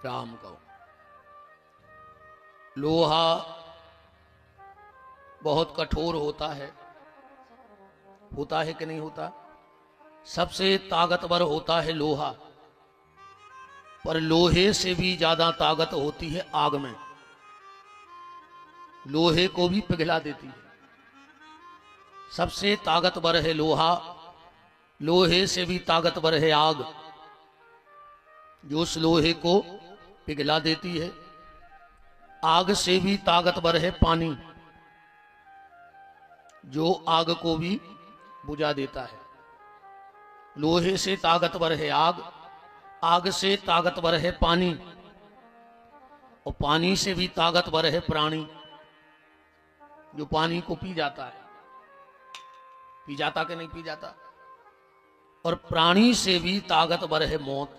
राम को। लोहा बहुत कठोर होता है कि नहीं होता? सबसे ताकतवर होता है लोहा, पर लोहे से भी ज्यादा ताकत होती है आग में। लोहे को भी पिघला देती है। सबसे ताकतवर है लोहा, लोहे से भी ताकतवर है आग, जो उस लोहे को पिघला देती है। आग से भी ताकतवर है पानी, जो आग को भी बुझा देता है। लोहे से ताकतवर है आग, आग से ताकतवर है पानी, और पानी से भी ताकतवर है प्राणी, जो पानी को पी जाता है। पी जाता कि नहीं पी जाता? और प्राणी से भी ताकतवर है मौत,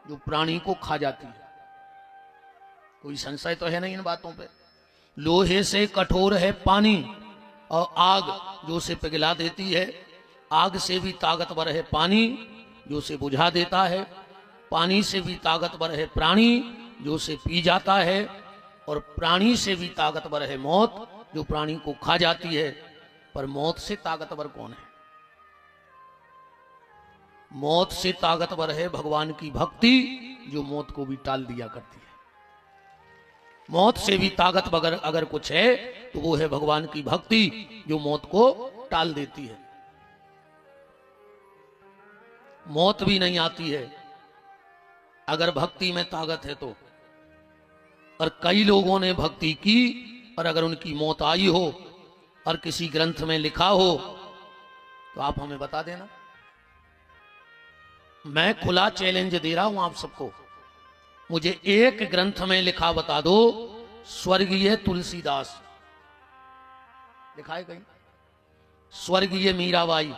जो प्राणी को खा जाती है। कोई संशय तो है नहीं इन बातों पे? लोहे से कठोर है पानी, और आग जो उसे पिघला देती है। आग से भी ताकतवर है पानी, जो उसे बुझा देता है। पानी से भी ताकतवर है प्राणी, जो उसे पी जाता है। और प्राणी से भी ताकतवर है मौत, जो प्राणी को खा जाती है। पर मौत से ताकतवर कौन है? मौत से ताकतवर है भगवान की भक्ति, जो मौत को भी टाल दिया करती है। मौत से भी ताकतवर अगर कुछ है तो वो है भगवान की भक्ति, जो मौत को टाल देती है। मौत भी नहीं आती है अगर भक्ति में ताकत है तो। और कई लोगों ने भक्ति की और अगर उनकी मौत आई हो और किसी ग्रंथ में लिखा हो तो आप हमें बता देना। मैं खुला चैलेंज दे रहा हूं आप सबको, मुझे एक ग्रंथ में लिखा बता दो, स्वर्गीय तुलसीदास लिखा है कहीं? स्वर्गीय मीराबाई,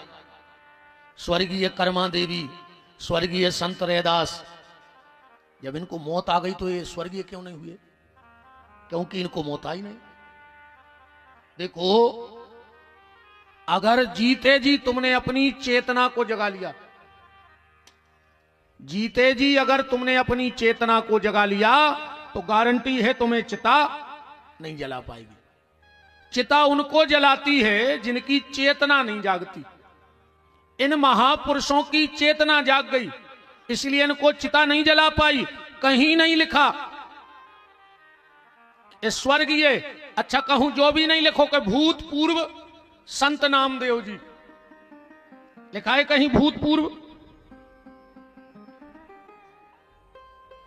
स्वर्गीय कर्मा देवी, स्वर्गीय संत रैदास, जब इनको मौत आ गई तो ये स्वर्गीय क्यों नहीं हुए? क्योंकि इनको मौत आई नहीं। देखो, अगर जीते जी तुमने अपनी चेतना को जगा लिया, जीते जी अगर तुमने अपनी चेतना को जगा लिया तो गारंटी है तुम्हें चिता नहीं जला पाएगी। चिता उनको जलाती है जिनकी चेतना नहीं जागती। इन महापुरुषों की चेतना जाग गई, इसलिए इनको चिता नहीं जला पाई। कहीं नहीं लिखा स्वर्गीय, अच्छा कहूं जो भी नहीं लिखो कि भूतपूर्व संत नामदेव जी, लिखा है कहीं भूतपूर्व?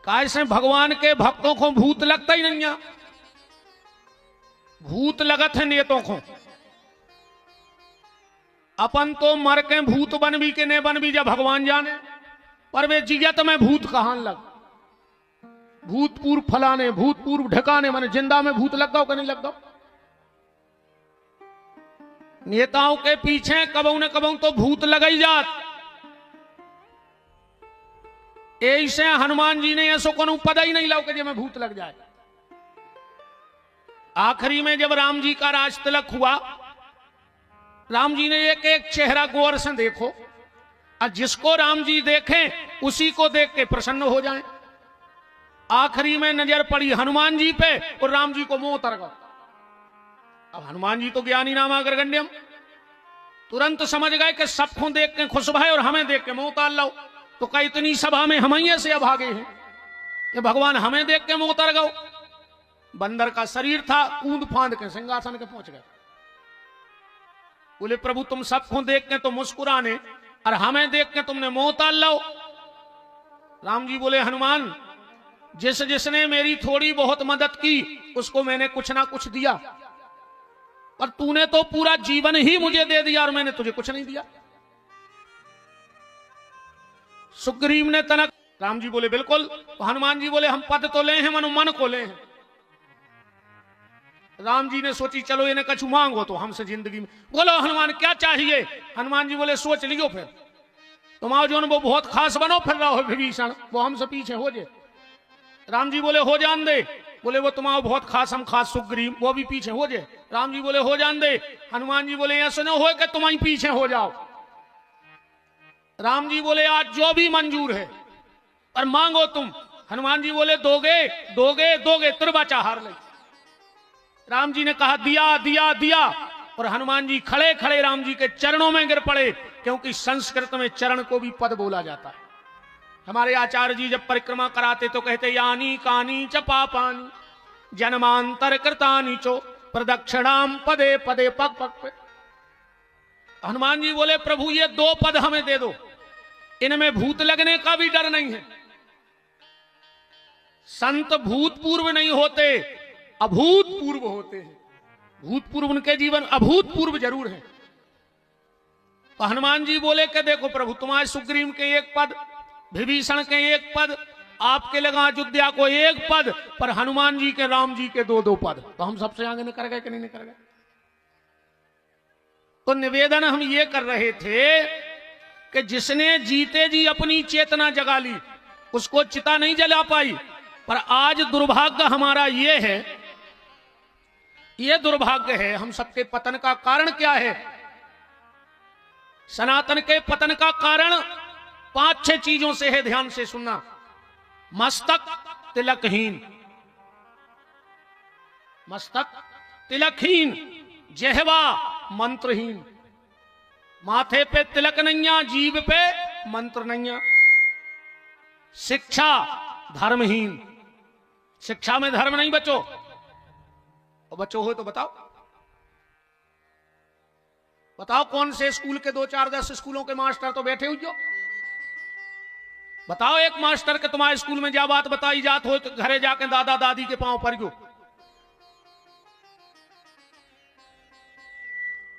कैसे भगवान के भक्तों को भूत लगता ही नहीं है? भूत लगत है नेतों को। अपन तो मर के भूत बन भी के ने बन भी, जब भगवान जाने। पर वे जियत में भूत कहां लग? भूतपूर्व फलाने, भूतपूर्व ढकाने, माने जिंदा में भूत लग गो कि नहीं लग गो? नेताओं के पीछे कबू न कबू तो भूत लग ही जात। ऐसे हनुमान जी ने ऐसो को पता ही नहीं लाओ कि में भूत लग जाए। आखिरी में जब राम जी का राज तिलक हुआ, राम जी ने एक एक चेहरा गौर से देखो, और जिसको राम जी देखें उसी को देख के प्रसन्न हो जाएं। आखिरी में नजर पड़ी हनुमान जी पे और राम जी को मुंह उतर गया। अब हनुमान जी तो ज्ञानी नामा अग्रगण्यम, तुरंत समझ गए कि सबको देख के खुश भाई और हमें देख के मुंह उतार लो। तो कई इतनी सभा में हम ही से अभागे हैं कि भगवान हमें देख के मुंह उतर गए। बंदर का शरीर था, कूद फांद के सिंहासन के पहुंच गए। बोले प्रभु तुम सबको देख के तो मुस्कुराने और हमें देख के तुमने मुंह उतार लो। राम जी बोले हनुमान, जिसने मेरी थोड़ी बहुत मदद की उसको मैंने कुछ ना कुछ दिया, पर तूने तो पूरा जीवन ही मुझे दे दिया और मैंने तुझे कुछ नहीं दिया। सुग्रीव ने तनक, राम जी बोले बिल्कुल। तो हनुमान जी बोले हम पद तो ले हैं, मन को ले हैं। राम जी ने सोची चलो इन्हें कछु मांगो तो हमसे जिंदगी में। बोलो हनुमान क्या चाहिए? हनुमान जी बोले सोच लियो, फिर तुम आओ जो वो बहुत खास बनो फिर रहो विभीषण, वो हमसे पीछे हो जाए। राम जी बोले हो जान दे। बोले वो तुम आओ बहुत खास, हम खास सुग्रीव, वो भी पीछे हो जाए। राम जी बोले हो जान दे। हनुमान जी बोले ऐसा न हो कि तुम ही पीछे हो जाओ। राम जी बोले आज जो भी मंजूर है, पर मांगो तुम। हनुमान जी बोले दोगे दोगे दोगे, तुरबाचा हार ले। राम जी ने कहा दिया दिया दिया, और हनुमान जी खड़े खड़े राम जी के चरणों में गिर पड़े, क्योंकि संस्कृत में चरण को भी पद बोला जाता है। हमारे आचार्य जी जब परिक्रमा कराते तो कहते यानी कानी च पापानी जन्मांतर कृतानि चो प्रदक्षिणाम पदे पदे पग पग पे। हनुमान जी बोले प्रभु ये 2 पद हमें दे दो, इनमें भूत लगने का भी डर नहीं है। संत भूतपूर्व नहीं होते, अभूतपूर्व होते हैं। भूतपूर्व उनके जीवन अभूतपूर्व जरूर है। तो हनुमान जी बोले कि देखो प्रभु, तुम्हारे सुग्रीव के 1 पद, विभीषण के 1 पद, आपके लगा अयोध्या को 1 पद, पर हनुमान जी के राम जी के 2-2 पद, तो हम सबसे आगे निकल गए कि नहीं निकल गए? तो निवेदन हम ये कर रहे थे कि जिसने जीते जी अपनी चेतना जगा ली उसको चिता नहीं जला पाई। पर आज दुर्भाग्य हमारा ये है, ये दुर्भाग्य है, हम सबके पतन का कारण क्या है? सनातन के पतन का कारण 5-6 चीजों से है, ध्यान से सुनना। मस्तक तिलकहीन, मस्तक तिलकहीन, जेहवा मंत्रहीन, माथे पे तिलक नैया, जीभ पे मंत्र नैया, शिक्षा धर्महीन, शिक्षा में धर्म नहीं बचो, और बच्चों हो तो बताओ, बताओ कौन से स्कूल के 2-4-10 स्कूलों के मास्टर तो बैठे हुए हो? बताओ एक मास्टर के तुम्हारे स्कूल में जा बात बताई जात हो तो घरे जाके दादा दादी के पांव पर गयो।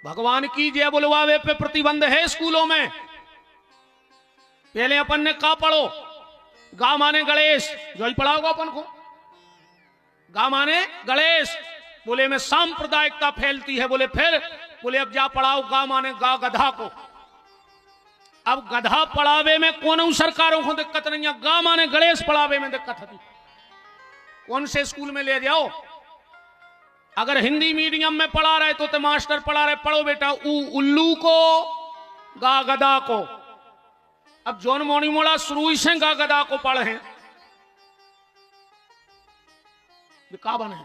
भगवान की जय बुलवावे पे प्रतिबंध है स्कूलों में। पहले अपन ने का पढ़ो? गा माने गणेश, जो ही पढ़ाओगा अपन को, गा माने गणेश। बोले में सांप्रदायिकता फैलती है। बोले फिर, बोले अब जा पढ़ाओ गा माने गा गधा को। अब गधा पढ़ावे में कौन सरकारों को दिक्कत नहीं है, गा माने गणेश पढ़ावे में दिक्कत थी। कौन से स्कूल में ले जाओ? अगर हिंदी मीडियम में पढ़ा रहे तो मास्टर पढ़ा रहे, पढ़ो बेटा उल्लू को गा गधा को। अब जौन मोनी मोड़ा शुरू से गा गधा को पढ़े का बने।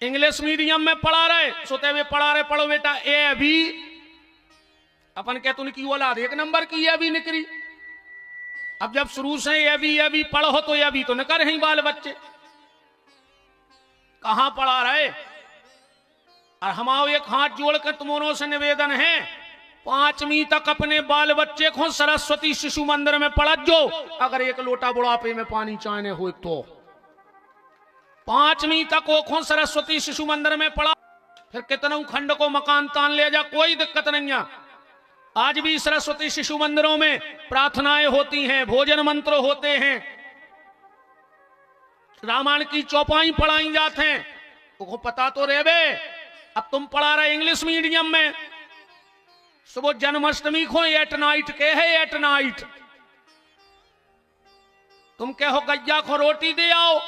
इंग्लिश मीडियम में पढ़ा रहे, सोते हुए पढ़ा रहे, पढ़ो बेटा ए भी, अपन कहते उनकी औलाद 1 नंबर की ए भी निकली। अब जब शुरू से ए भी पढ़ो तो ए भी तो निकर ही बाल बच्चे कहां पढ़ा रहे। और हमारे एक हाथ जोड़कर तुमों से निवेदन है, 5वीं तक अपने बाल बच्चे को सरस्वती शिशु मंदिर में पढ़ जो। अगर 1 लोटा बुढ़ापे में पानी चाहने हो तो 5वीं तक वो सरस्वती शिशु मंदिर में पढ़ा, फिर कितनों खंड को मकान तान ले जा, कोई दिक्कत नहीं है। आज भी सरस्वती शिशु मंदिरों में प्रार्थनाएं होती हैं, भोजन मंत्र होते हैं, रामायण की चौपाई पढ़ाई जाते हैं। तो पता तो रेबे। अब तुम पढ़ा रहे इंग्लिश मीडियम में, सुबह जन्माष्टमी को 8 नाइट के है, 8 नाइट तुम कहो गैया को रोटी दे आओ,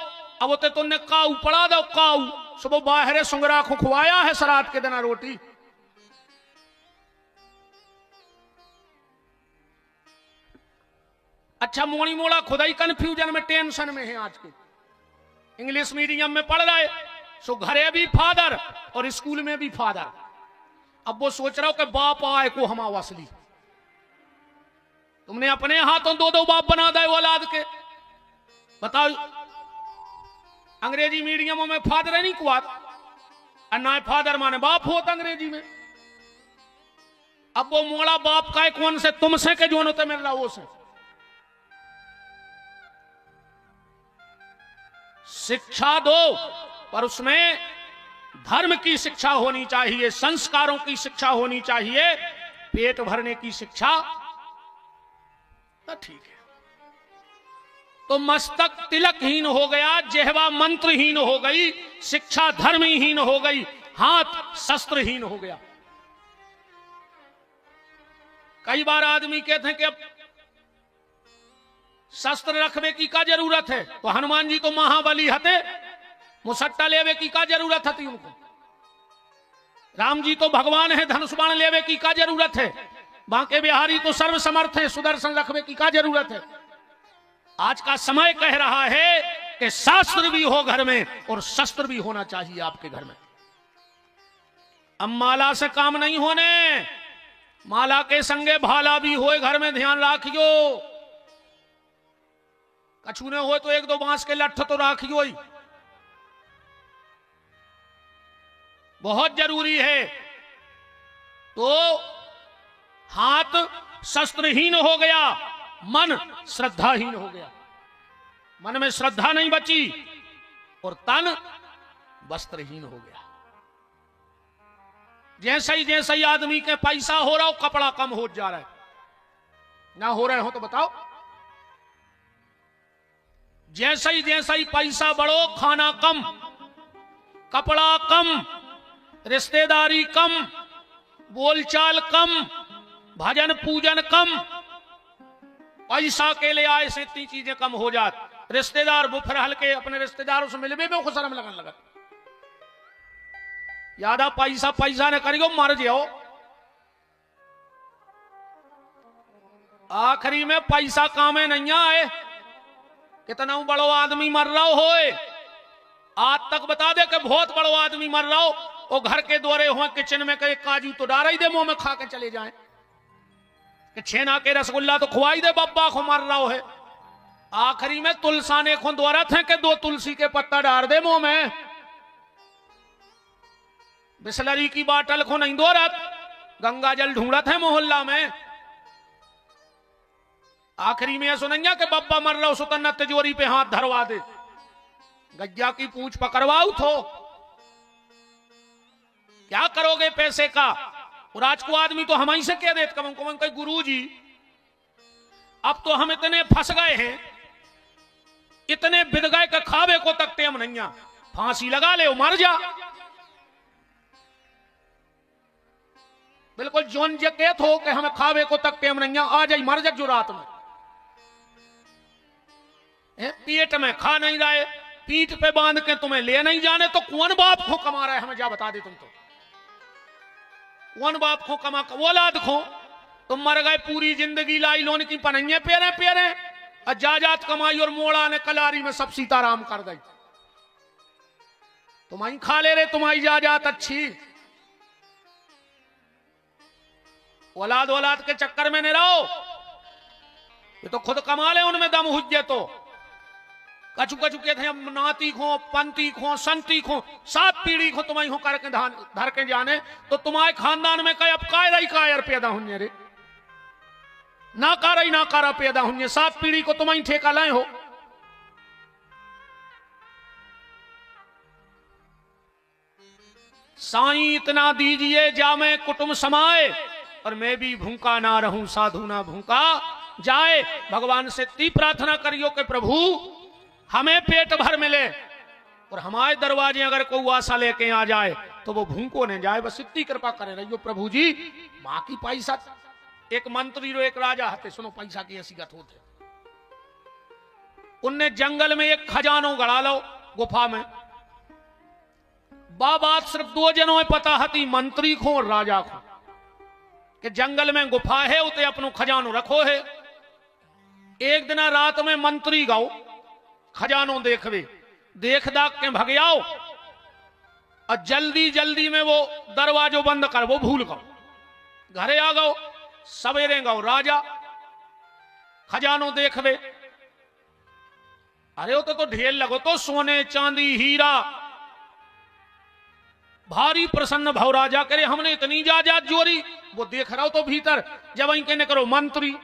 अब वो तुमने काऊ पढ़ा दो, काऊ सुबह बाहर सुंगरा को खुआया है श्राद्ध के दिन रोटी। अच्छा मोड़ी मोड़ा खुदा ही कंफ्यूजन में टेंशन में है आज के। इंग्लिश मीडियम में पढ़ रहे, सो घरे भी फादर और स्कूल में भी फादर। अब वो सोच रहा हो कि बाप आए को हम असली। तुमने अपने हाथों 2-2 बाप बना दे औलाद के। बताओ अंग्रेजी मीडियमों में फादर नहीं कुआत, और ना फादर माने बाप होता अंग्रेजी में। अब वो मोड़ा बाप का है कौन से, तुमसे के जो होते मिल रहा वो से। शिक्षा दो, पर उसमें धर्म की शिक्षा होनी चाहिए, संस्कारों की शिक्षा होनी चाहिए। पेट भरने की शिक्षा तो ठीक है। तो मस्तक तिलकहीन हो गया, जेहवा मंत्रहीन हो गई, शिक्षा धर्महीन हो गई, हाथ शस्त्रहीन हो गया। कई बार आदमी कहते हैं कि अब शस्त्र रखने की क्या जरूरत है, तो हनुमान जी तो महाबली हते, मुसट्टा लेवे की क्या जरूरत थी उनको। राम जी तो भगवान है, धनुष बाण लेवे की क्या जरूरत है। बांके बिहारी तो सर्वसमर्थ है, सुदर्शन रखवे की क्या जरूरत है। आज का समय कह रहा है कि शास्त्र भी हो घर में और शस्त्र भी होना चाहिए आपके घर में। अब माला से काम नहीं होने, माला के संगे भाला भी होए घर में, ध्यान राखियो। कछु ने हो तो एक दो बांस के लट्ठ तो राखियो ही, बहुत जरूरी है। तो हाथ शस्त्रहीन हो गया, मन श्रद्धाहीन हो गया, मन में श्रद्धा नहीं बची और तन वस्त्रहीन हो गया। जैसे ही आदमी के पैसा हो रहा हो, कपड़ा कम हो जा रहा है। ना हो रहे हो तो बताओ। जैसे ही पैसा बढ़ो, खाना कम, कपड़ा कम, रिश्तेदारी कम, बोलचाल कम, भजन पूजन कम, पैसा के लिए आए से इतनी चीजें कम हो जात। रिश्तेदार बुफर हल्के अपने रिश्तेदारों से मिलवे में खुशरम लगन लगा। यादा पैसा न करियो, मर जाओ। आखिरी में पैसा कामे नहीं आए। कितना बड़ो आदमी मर रहा होए, आज तक बता दे कि बहुत बड़ो आदमी मर रहा हो, वो घर के द्वारे हो किचन में कहे काजू तो डाल ही दे, मुंह में खा के चले जाए, कि छेना के रसगुल्ला तो खुआई दे, बब्बा को मर रहा है। आखिरी में तुलसाने को द्वारा थे कि 2 तुलसी के पत्ता डाल दे मुंह में, बिस्लरी की बाटल को नहीं दौड़त, गंगा जल ढूंढत है मोहल्ला में। आखिरी में सुनैया कि बब्बा मर रहा हो, सुतन्ना तिजोरी पे हाथ धरवा दे, गज्जा की पूंछ पकड़वाऊ थो। क्या करोगे पैसे का? और आज को आदमी तो हम ही से कह देते कम कम, गुरु जी अब तो हम इतने फंस गए हैं, इतने बिद गए कि खावे को तक टेम नहीं आ, फांसी लगा ले मर जा। बिल्कुल जोन जे कहत हो कि हमें खावे को तक टेम नहीं आ जाई मर जा जो रात में। पेट में खा नहीं रहे, पीठ पे बांध के तुम्हें ले नहीं जाने, तो कौन बाप को कमा रहा है हमें जा बता दे। तुम तो कौन बाप को कमा, औलाद को तुम मर गए, पूरी जिंदगी लाई लोन की पनैये पेरे और जाजात कमाई और मोड़ा ने कलारी में सब सीताराम कर दी। तुम्हारी खा ले रहे, तुम्हारी जाजात अच्छी। औलाद के चक्कर में नहीं रहो, ये तो खुद कमा ले, उनमें दम हुज्जे तो कछु कहते हैं नाती खो, पंती खो, संती खो, 7 पीढ़ी खो तुम्हारी हो करके धर के जाने, तो तुम्हारे खानदान में कई अब कायर पैदा होंगे रे, ना कारा पैदा होंगे, 7 पीढ़ी को तुम्हारी ठेका लाए हो। साईं इतना दीजिए जामे कुटुंब समाए, और मैं भी भूखा ना रहूं साधु ना भूखा जाए। भगवान से इतनी प्रार्थना करियो कि प्रभु हमें पेट भर मिले, और हमारे दरवाजे अगर कोई आशा लेके आ जाए तो वो भूखो नहीं जाए, बस इतनी कृपा करे रहियो प्रभु जी। मां की पैसा, एक मंत्री रो एक राजा हते, सुनो पैसा की ऐसी गत होते। उनने जंगल में एक खजानो गड़ा लो गुफा में, बात सिर्फ 2 जनों में पता हती, मंत्री को और राजा को, कि जंगल में गुफा है, उते अपनो खजानो रखो है। एक दिन रात में मंत्री गाओ खजानो देखवे, देख दाख के भग आओ, और जल्दी में वो दरवाजो बंद कर, वो भूल गो, घरे आ गो, सवेरे गो राजा खजानो देखवे। अरे वो तो ढेर लगो, तो सोने चांदी हीरा, भारी प्रसन्न भाव राजा करे, हमने इतनी जायदाद जोरी। वो देख रहा हो तो भीतर, जब वहीं कहने करो मंत्री,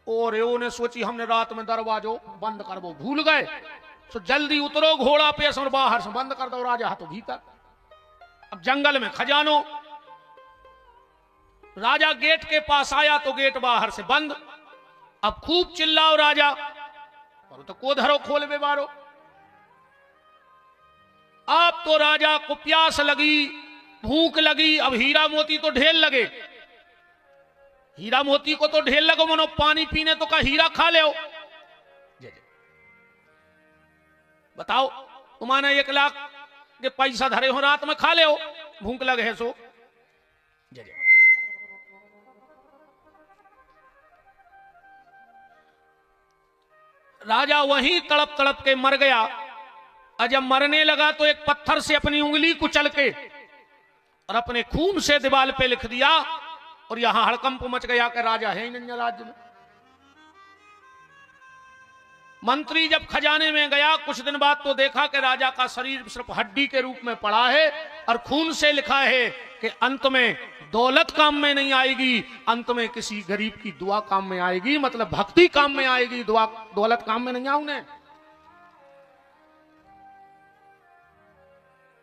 और ने सोची हमने रात में दरवाजो बंद कर, वो भूल गए। तो जल्दी उतरो घोड़ा पे, और बाहर से बंद कर दो, राजा तो भीतर। अब जंगल में खजानो, राजा गेट के पास आया तो गेट बाहर से बंद। अब खूब चिल्लाओ राजा, और तो को धरो खोल बे बारो। अब तो राजा को प्यास लगी, भूख लगी, अब हीरा मोती तो ढेर लगे, हीरा मोती को तो ढेर लगो, मनो पानी पीने तो का हीरा खा ले। बताओ, तुम्हारे 1 लाख के पैसा धरे हो, रात में खा ले, भूख लगे है सो। जय। राजा वहीं तड़प तड़प के मर गया। और जब मरने लगा तो एक पत्थर से अपनी उंगली कुचल के और अपने खून से दीवार पे लिख दिया, और यहां हड़कंप मच गया कि राजा है ही नहीं राज्य में। मंत्री जब खजाने में गया कुछ दिन बाद तो देखा कि राजा का शरीर सिर्फ हड्डी के रूप में पड़ा है और खून से लिखा है कि अंत में दौलत काम में नहीं आएगी, अंत में किसी गरीब की दुआ काम में आएगी, मतलब भक्ति काम में आएगी, दुआ दौलत काम में नहीं आऊंगे।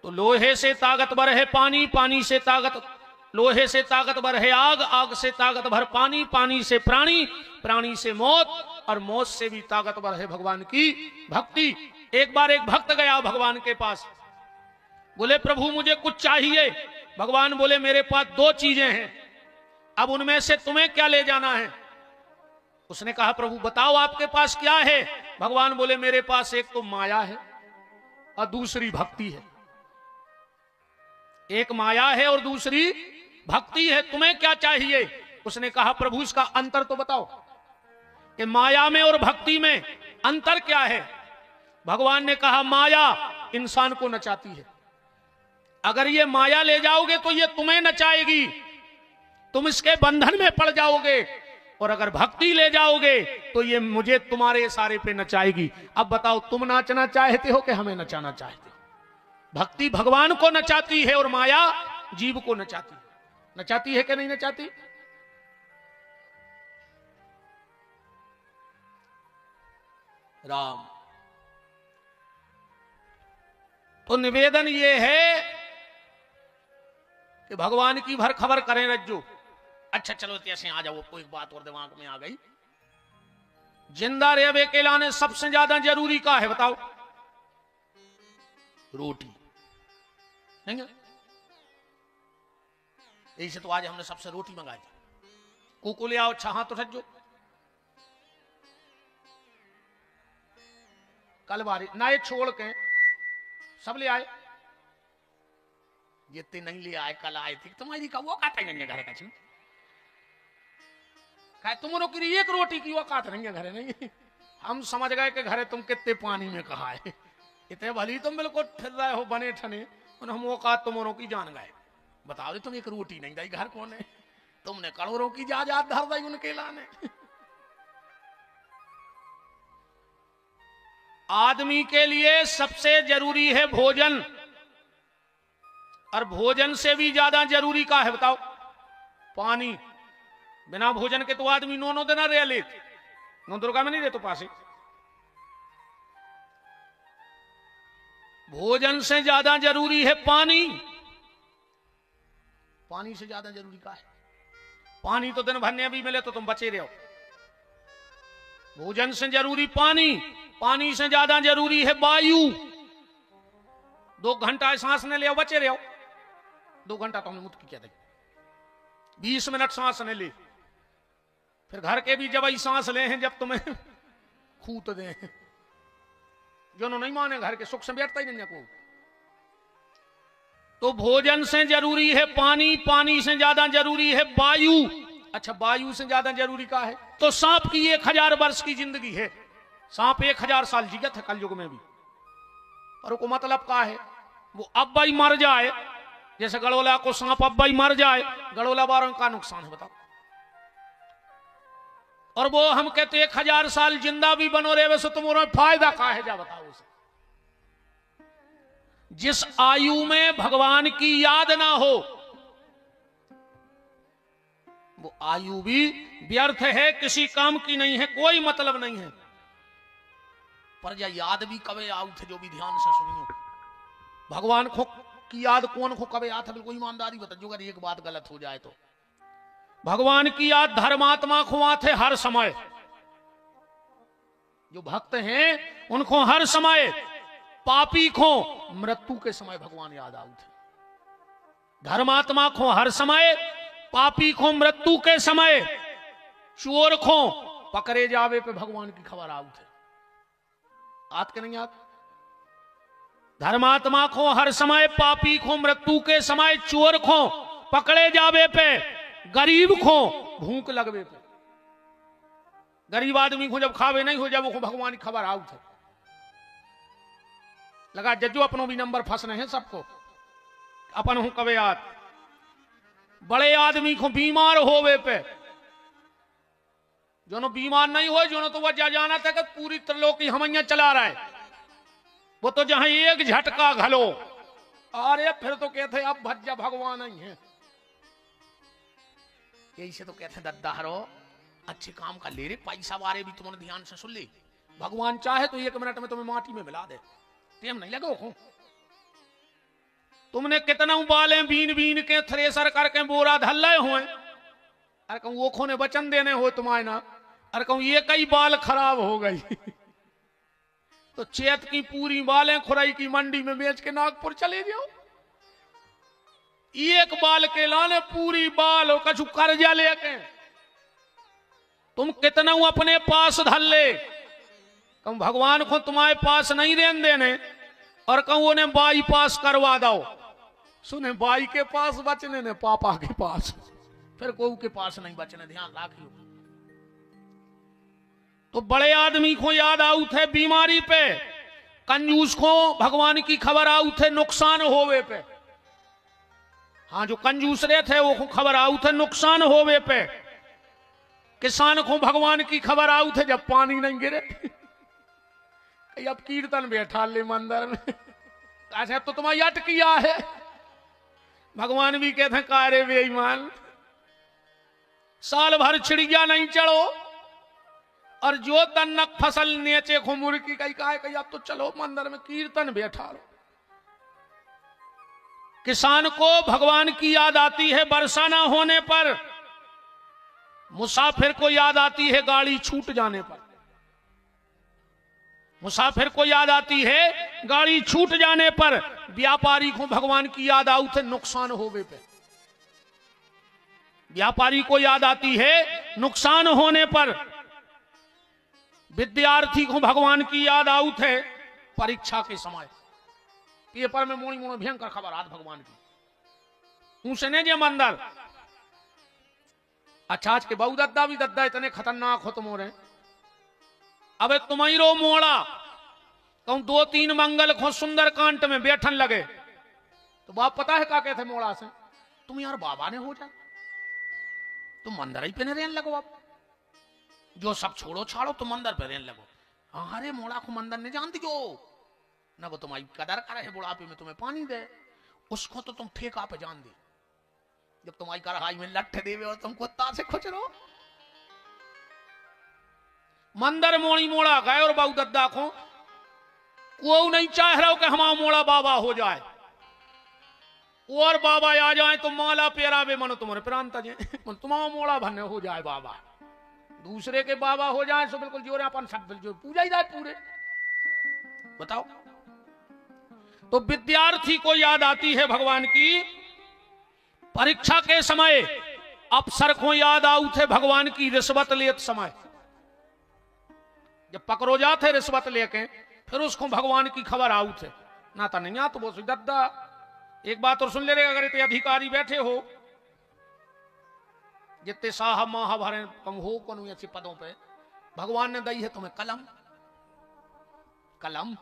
तो लोहे से ताकतवर है पानी, पानी से लोहे से ताकतवर है आग, आग से ताकतवर पानी, पानी से प्राणी, प्राणी से मौत, और मौत से भी ताकतवर है भगवान की भक्ति। एक बार एक भक्त गया भगवान के पास, बोले प्रभु मुझे कुछ चाहिए। भगवान बोले मेरे पास दो चीजें हैं, अब उनमें से तुम्हें क्या ले जाना है। उसने कहा प्रभु बताओ आपके पास क्या है। भगवान बोले मेरे पास एक तो माया है और दूसरी भक्ति है। एक माया है और दूसरी भक्ति है, तुम्हें क्या चाहिए। उसने कहा प्रभु इसका अंतर तो बताओ कि माया में और भक्ति में अंतर क्या है। भगवान ने कहा माया इंसान को नचाती है, अगर ये माया ले जाओगे तो ये तुम्हें नचाएगी, तुम इसके बंधन में पड़ जाओगे, और अगर भक्ति ले जाओगे तो ये मुझे तुम्हारे इशारे पे नचाएगी। अब बताओ तुम नाचना चाहते हो कि हमें नचाना चाहते हो। भक्ति भगवान को नचाती है और माया जीव को नचाती है। नचाती है कि नहीं नचाती। राम तो निवेदन ये है कि भगवान की भर खबर करें रज्जू। अच्छा चलो ऐसे आ जाओ, कोई बात और दिमाग में आ गई। जिंदा रहे के लाने सबसे ज्यादा जरूरी का है बताओ। रोटी नहीं, यही से तो आज हमने सबसे रोटी मंगाई। कुकु ले आओ, अच्छा हाथ तो रज्जू। कल बारी ना ये छोड़ के सब ले आए, जितने नहीं ले आए कल आए थे तुम्हारी का वो खाता नहीं घर का चीज तुम की एक रोटी की वो खाता नहीं है घर नहीं। हम समझ गए कि घरे तुम कितने पानी में कहा है, इतने भली तुम बिल्कुल फिर रहे हो बने ठने, हम वो का तुमरों की जान गए। बताओ तुम एक रोटी नहीं दाई घर कौन है, तुमने करोड़ों की जायदाद धर दी उनके लाने। आदमी के लिए सबसे जरूरी है भोजन, और भोजन से भी ज्यादा जरूरी का है बताओ पानी। बिना भोजन के तो आदमी नो देना रह ले, नो दुर्गा में नहीं रहे तो पासे। भोजन से ज्यादा जरूरी है पानी, पानी से ज्यादा जरूरी का है। पानी तो दिन भर ने भी मिले तो तुम बचे रहो। भोजन से जरूरी पानी, पानी से ज्यादा जरूरी है वायु। 2 घंटा सांस ने ले बचे रहो, 2 घंटा तो हमने मुक्त किया था, 20 मिनट सांस ने ले, फिर घर के भी जब आई सांस ले हैं जब तुम्हें खूत दे, जो नहीं माने घर के सुख से बैठता ही नहीं को। तो भोजन से जरूरी है पानी, पानी से ज्यादा जरूरी है वायु। अच्छा वायु से ज्यादा जरूरी का है तो सांप की 1000 वर्ष की जिंदगी है, सांप 1000 साल जीवित है कलयुग में भी, और वो मतलब का है वो अब भाई मर जाए, जैसे गड़ोला को सांप अब भाई मर जाए, गड़ोला बारों का नुकसान है बताओ। और वो हम कहते 1000 साल जिंदा भी बनो रहे, वैसे तुम्हारा फायदा का है जा बताओ उसे। जिस आयु में भगवान की याद ना हो वो आयु भी व्यर्थ है, किसी काम की नहीं है, कोई मतलब नहीं है। पर या याद भी कवे आउ थे, जो भी ध्यान से सुनियो भगवान को की याद कौन को कवे आता, बिल्कुल ईमानदारी बताओ अगर एक बात गलत हो जाए तो। भगवान की याद धर्मात्मा को आते हर समय, जो भक्त हैं उनको हर समय, पापी को मृत्यु के समय भगवान याद आउ थे। धर्मात्मा को हर समय, पापी को मृत्यु के समय, चोर को पकड़े जावे पे भगवान की खबर आउ थे। आत के नहीं आत। धर्मात्मा को हर समय, पापी को मृत्यु के समय, चोर को पकड़े जावे पे, गरीब को भूख लगवे पे। गरीब आदमी को जब खावे नहीं हो, जब वो भगवान की खबर आउट है, लगा जज्जो अपनों भी नंबर फंसने हैं सबको, अपन हूं कवे याद। बड़े आदमी को बीमार होवे पे, जो नो बीमार नहीं हो, जो नो तो वजह जाना था कि पूरी त्रिलोकी हमैया चला रहा है, वो तो जहां एक झटका घलो, अरे फिर तो कहते अब भज्जा भगवान ही है। यही से तो कहते दद्दा हरो अच्छे काम का ले रे, पैसा बारे भी तुमने ध्यान से सुन ले, भगवान चाहे तो 1 मिनट में तुम्हें माटी में मिला दे, टेम नहीं लगे हो। तुमने कितना बालें बीन बीन के थ्रेसर करके बोरा धल्ले हुए, अरे कहूं वो खोने वचन देने हो तुम्हारे ना, अरे कहूं ये कई बाल खराब हो गई तो चेत की पूरी बालें खुराई की मंडी में बेच के नागपुर चले जाओ, एक बाल के लाने पूरी बाल और कछु कर्जा लेके तुम कितना अपने पास धल्ले, कहूं भगवान को तुम्हारे पास नहीं रहने देने, और कहूं उन्हें बाईपास करवा दो, सुने बाई के पास बचने ने पापा के पास, फिर कोई के पास नहीं बचने, ध्यान रखियो। तो बड़े आदमी को याद आऊ थे बीमारी पे, कंजूस को भगवान की खबर आऊ थे नुकसान होवे पे, हाँ जो कंजूस रहे थे वो खबर आऊ थे नुकसान होवे पे, किसान को भगवान की खबर आऊ थे जब पानी नहीं गिरे अब कीर्तन बैठा ले मंदिर में, अच्छा तो तुम्हारी अट किया है, भगवान भी कहते हैं कारे बेईमान, साल भर चिड़िया नहीं चढ़ो और जो तन्नक फसल नेचे खो मुर्गी कहीं कही अब तो चलो मंदिर में कीर्तन बैठा लो। किसान को भगवान की याद आती है वर्षा ना होने पर, मुसाफिर को याद आती है गाड़ी छूट जाने पर, मुसाफिर को याद आती है गाड़ी छूट जाने पर, व्यापारी को भगवान की याद आऊ थे नुकसान होवे पे, व्यापारी को याद आती है नुकसान होने पर, विद्यार्थी को भगवान की याद आऊ थे परीक्षा के समय, पेपर में मोड़ी मोड़ी भयंकर खबर आज भगवान की ऊंसने जे मंदिर। अच्छा आज के बहु दद्दा भी दद्दा इतने खतरनाक हो तुम हो रहे, अबे तुम्हारो मोड़ा कहूं 2-3 मंगल को सुंदर कांट में बैठन लगे, तो बाप पता है क्या कहते मोड़ा से, तुम यार बाबा ने हो जाए, तुम मंदिर ही पे रहने लगो, अब जो सब छोड़ो छाड़ो तुम मंदिर पे रहने लगो। अरे मोड़ा को मंदिर नहीं जानती हो ना, वो तुम्हारी कदर करे है, बुढ़ापे में तुम्हें पानी दे, उसको तो तुम ठेका पे जान दे, जब तुम्हारी कढ़ाई में लट्ठ देवे और तुम कुत्ता से खुच रहो। मंदिर मोड़ी मोड़ा गए और बाबू दद्दा को नहीं चाह रहा हो कि हमारा मोड़ा बाबा हो जाए, और बाबा आ जाए तो माला पेरावे मनो तुम्हारे प्रांत तुम्हारा मोड़ा भन्ने हो जाए बाबा, दूसरे के बाबा हो जाए सो बिल्कुल जोरे अपन सब बिल्कुल पूजा ही जाए पूरे। बताओ, तो विद्यार्थी को याद आती है भगवान की परीक्षा के समय, अफसर को याद आऊ थे भगवान की रिश्वत लेत समय, जब पकड़ो जाते रिश्वत लेके फिर उसको भगवान की खबर आऊ थे ना, तो नहीं आ तो वो दद्दा एक बात और सुन ले, अगर इतने अधिकारी बैठे हो जितने साहब महाभारे कम हो कौन अच्छे पदों पे, भगवान ने दी है तुम्हें कलम, कलम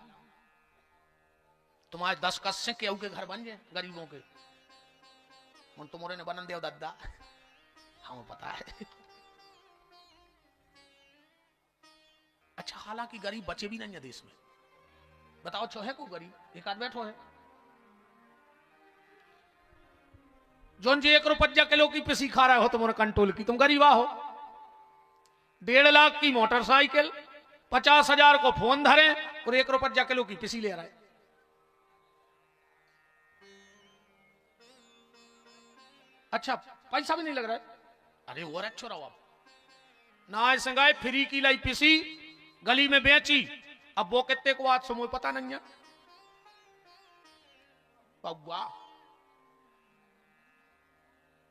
तुम्हारे 10 कस्से केहू के घर बन जाए गरीबों के, तुम्हारे ने बनन दे दद्दा, हमें पता है। अच्छा हालांकि गरीब बचे भी नहीं है देश में, बताओ छो है को गरीब एक आध बैठो है, जोन जी 1 रुपया किलो की पिसी खा रहा हो तुम्हारे कंट्रोल की, तुम गरीबा हो। 1.5 लाख की मोटरसाइकिल, 50,000 को फोन धरे और 1 रुपया किलो की पिसी ले रहा है। अच्छा पैसा भी नहीं लग रहा है, अरे और अच्छो रहो, अब ना संगाए फ्री की लाई पिसी गली में बेची, अब वो कितने को आज समोय पता नहीं है।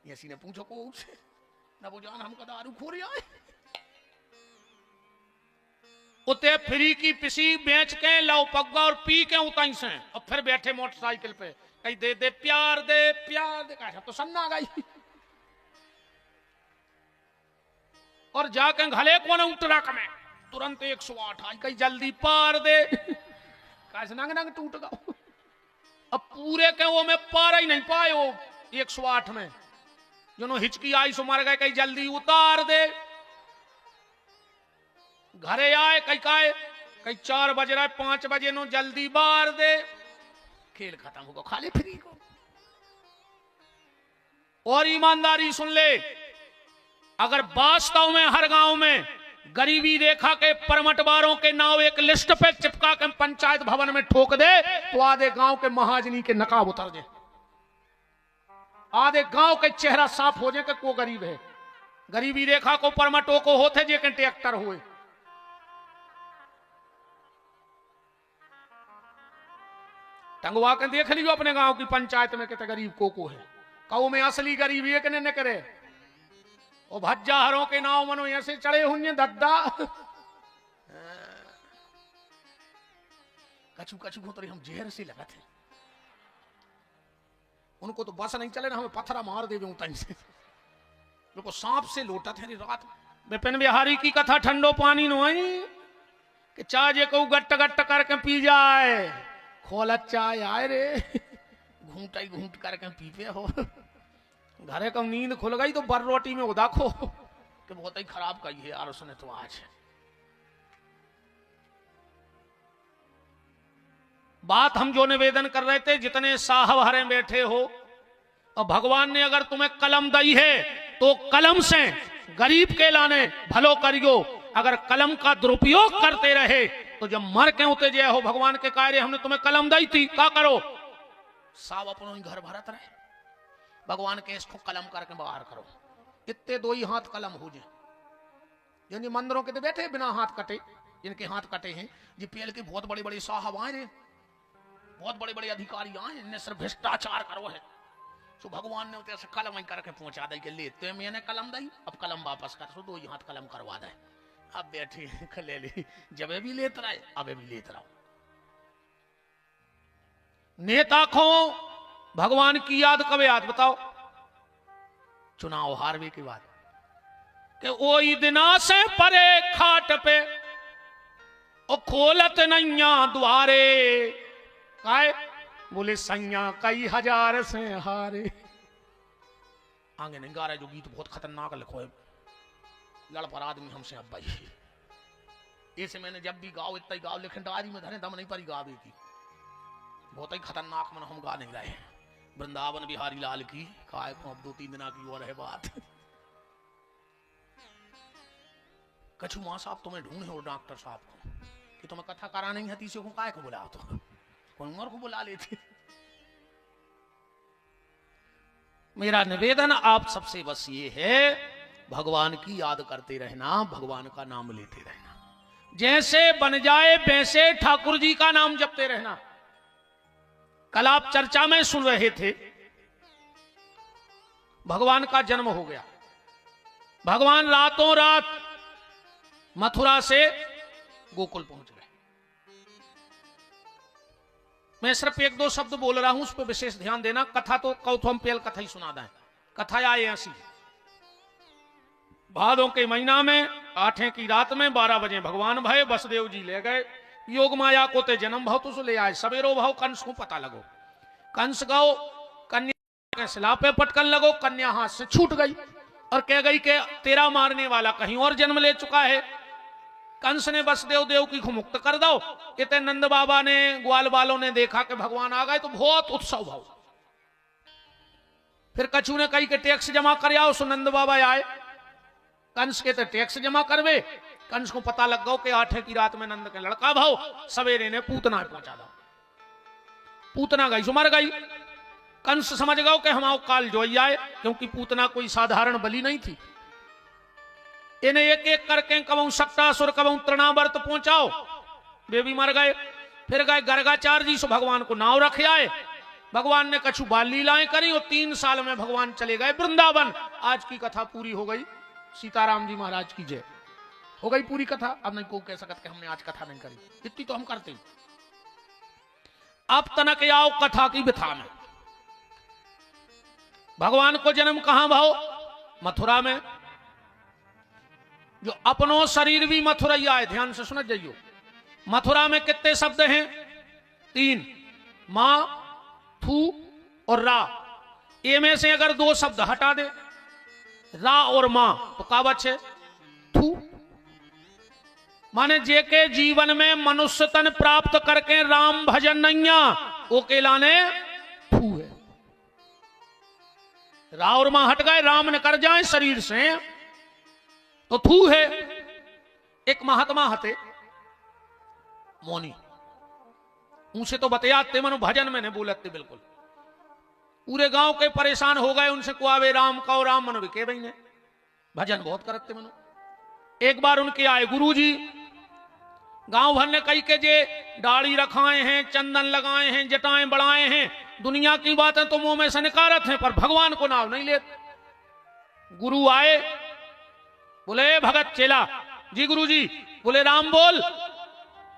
ऐसी ने पूछो को उससे ना, वो जान हमका दारू खो रहा है, उते फ्री की पिसी बेच के लाओ पग्गा और पी के उताई से, और फिर बैठे मोटरसाइकिल पे कहीं दे दे प्यार दे कहा तो सन्ना गई। और जाके घले को न ट्रक में तुरंत 108 आई कहीं जल्दी पार दे कैसे नंग नंग टूट गया। अब पूरे के वो में पार ही नहीं पाए वो 108 में जो हिचकी आई सो मर गए कहीं जल्दी उतार दे। घरे आए कहीं 4 बज रहा है 5 बजे नो जल्दी बार दे खेल खत्म होगा खाली फ्री को। और ईमानदारी सुन ले अगर वास्तव में हर गांव में गरीबी रेखा के परमटवारों के नाव एक लिस्ट पे चिपका के पंचायत भवन में ठोक दे तो आधे गांव के महाजनी के नकाब उतर जाए, आधे गांव के चेहरा साफ हो जाए कि को गरीब है। गरीबी रेखा को परमटो को होते जे के ट्रैक्टर हुए। टंगवा के देख लियो अपने गांव की पंचायत में कितने गरीब को है। कऊ में असली गरीबी है कि नहीं करे। ओ भज्जा हरों के नाव मनो ऐसे चढ़े हुए दद्दा कछु कछु को तो हम जहर से लगा थे। उनको तो बस नहीं चले ना हमें पत्थरा मार दे तहीं से को सांप से लोटा थे रात। विपिन बिहारी की कथा ठंडो पानी नो आई कि चाय जे को गट्ट गट्ट करके पी जाए खोल चाय आए रे घूंटा ही घूंट करके पीपे हो। घरे कम नींद खुल गई तो बर रोटी में उदाखो कि बहुत ही खराब कही है यार उसने तो आज। बात हम जो निवेदन कर रहे थे जितने साहब हरे बैठे हो और भगवान ने अगर तुम्हें कलम दी है तो कलम से गरीब के लाने भलो करियो। अगर कलम का दुरुपयोग करते रहे तो जब मर के उते जय हो भगवान के कार्य हमने तुम्हें कलम दी थी क्या करो साहब अपनों ही घर भरत रहे भगवान के इसको कलम करके बाहर करो। इतने 2 ही हाथ कलम हो जाए। यानी मंदिरों के तो बैठे बिना हाथ कटे जिनके हाथ कटे हैं जी पेल के बहुत बड़े बड़े साहब आए रे बहुत बड़े बड़े अधिकारी आए इनने सिर्फ भ्रष्टाचार करो है तो भगवान ने उसे कलम करके पहुंचा दी कि ले तो मैंने कलम दी अब कलम वापस कर सो 2 ही हाथ कलम करवा दे। अब बैठे ले ली जब भी लेते रहे अब भी लेते रहो। नेता खो भगवान की याद कब याद बताओ चुनाव हारवे की बात कि ओई दिना से परे खाट पे ओ खोलत नैया द्वारे काय बोले सैया कई हजार से हारे। आगे नहीं गा रहे जो गीत बहुत खतरनाक लिखो है लड़ पर आदमी हमसे अब भाई ऐसे मैंने जब भी गाओ इतना ही गाओ लेकिन डायरी में धरे दम नहीं पड़ी गावे की बहुत ही खतरनाक मन हम गा नहीं रहे। वृंदावन बिहारी लाल की काय को अब 2-3 दिन की और है बात। कछु मां साहब तुम्हें ढूंढे और डॉक्टर साहब को कि तुम्हें कथा करानी है तीसरे को काय को बुलाओ तो कौन और को बुला लेते। मेरा निवेदन आप सबसे बस ये है भगवान की याद करते रहना भगवान का नाम लेते रहना जैसे बन जाए वैसे ठाकुर जी का नाम जपते रहना। कल आप चर्चा में सुन रहे थे भगवान का जन्म हो गया। भगवान रातों रात मथुरा से गोकुल पहुंच गए। मैं सिर्फ 1-2 शब्द बोल रहा हूं उस पर विशेष ध्यान देना। कथा तो कौथम पेल कथा ही सुना दें। कथा आए ऐसी भादों के महीना में 8 की रात में 12 बजे भगवान भय वसुदेव जी ले गए योग माया को ते जन्म भाव तो ले आए। सवेरो भाव कंस को पता लगो कंस गो कन्या के सिला पे पटकन लगो कन्या हाथ से छूट गई और कह गई कि तेरा मारने वाला कहीं और जन्म ले चुका है। कंस ने वसुदेव देव की को मुक्त कर दो। इतने नंद बाबा ने ग्वाल वालों ने देखा कि भगवान आ गए तो बहुत उत्सव भाव। फिर कछु ने कही कि टैक्स जमा कर आओ। सुनंद बाबा आए कंस के तो टैक्स जमा करवे। कंस को पता लग गो कि 8 की रात में नंद के लड़का भाव सवेरे ने पूतना पहुंचा दो। पूतना गई मर गई। कंस समझ गो कि हम काल जो आए क्योंकि पूतना कोई साधारण बलि नहीं थी। इन्हें एक एक करके कबू सक्टासुर कबू तृणावर्त पहुंचाओ वे भी मर गए। फिर गए गर्गाचार्य जी से भगवान को नाव रखे आए। भगवान ने कछु बाल लीलाएं करी और 3 साल में भगवान चले गए वृंदावन। आज की कथा पूरी हो गई। सीताराम जी महाराज की जय हो गई पूरी कथा। अब नहीं को कह सकते हमने आज कथा नहीं करी इतनी तो हम करते हैं। अब तनक आओ कथा की व्यथा में। भगवान को जन्म कहां भाव मथुरा में। जो अपनो शरीर भी मथुरैया है। ध्यान से सुन जाइयो, मथुरा में कितने शब्द हैं? 3, मां, थू और रा। ए में से अगर 2 शब्द हटा दे, रा और मां, तो का बचे? थू। माने जे के जीवन में मनुष्य तन प्राप्त करके राम भजन नैया, वो के लाने थू है। रा और मां हट गए, राम ने कर जाए शरीर से, तो थू है। एक महात्मा हते मौनी, उनसे तो बतियाते मनो भजन में नहीं बोलते बिल्कुल। पूरे गांव के परेशान हो गए उनसे, कुआवे राम का राम मनो के भाई ने भजन बहुत करते मनो। एक बार उनके आए गुरुजी, गांव भर ने कई के जे दाढ़ी रखाए हैं, चंदन लगाए हैं, जटाएं बढ़ाए हैं, दुनिया की बातें तो मुंह में से निकारत हैं, पर भगवान को नाम नहीं लेते। गुरु आए, बोले भगत चेला जी, गुरुजी बोले राम बोल।